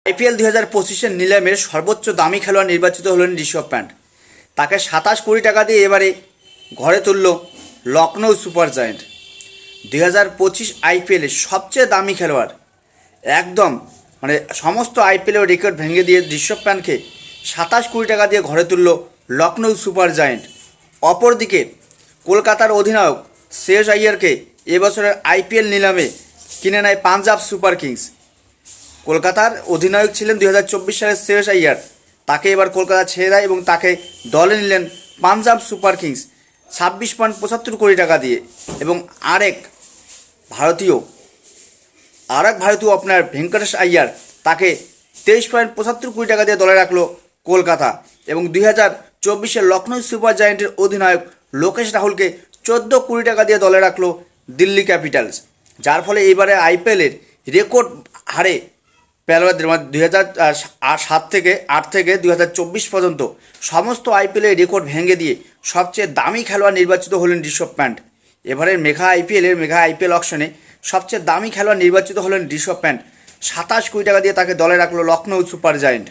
IPL 2025-এর নিলামের সর্বোচ্চ দামি খেলোয়াড় নির্বাচিত হলেন ঋষভ প্যান্ট। তাকে 27 কোটি টাকা দিয়ে এবারে ঘরে তুলল লখনৌ সুপার জায়েন্ট। 2025 আইপিএলের সবচেয়ে দামি খেলোয়াড়, একদম সমস্ত আইপিএলের রেকর্ড ভেঙে দিয়ে ঋষভ প্যান্টকে 27 কোটি টাকা দিয়ে ঘরে তুলল লখনৌ সুপার জায়েন্ট। অপরদিকে কলকাতার অধিনায়ক শ্রেয়স আইয়ারকে এবছরের আইপিএল নিলামে কিনে নেয় পাঞ্জাব সুপার কিংস। কলকাতার অধিনায়ক ছিলেন 2024 সালের শ্রেয়স আইয়ার, তাকে এবার কলকাতা ছেড়ে দেয় এবং তাকে দলে নিলেন পাঞ্জাব সুপার কিংস 26.75 কোটি টাকা দিয়ে। এবং আরেক ভারতীয় ওপেনার ভেঙ্কটেশ আইয়ার, তাকে 23.75 কোটি টাকা দিয়ে দলে রাখলো কলকাতা। এবং 2024-এর লখনৌ সুপার জায়েন্টের অধিনায়ক লোকেশ রাহুলকে 14 কোটি টাকা দিয়ে দলে রাখলো দিল্লি ক্যাপিটালস। যার ফলে এবারে আইপিএলের রেকর্ড হারে প্লেয়ারদের 2007 থেকে 8 থেকে 2024 পর্যন্ত সমস্ত আইপিএলের রেকর্ড ভেঙে দিয়ে সবচেয়ে দামি খেলোয়াড় নির্বাচিত হলেন ঋষভ প্যান্ট। এবারের মেগা আইপিএল অকশনে সবচেয়ে দামি খেলোয়াড় নির্বাচিত হলেন ঋষভ প্যান্ট। 27 কোটি টাকা দিয়ে তাকে দলে রাখলো লখনৌ সুপার জায়েন্ট।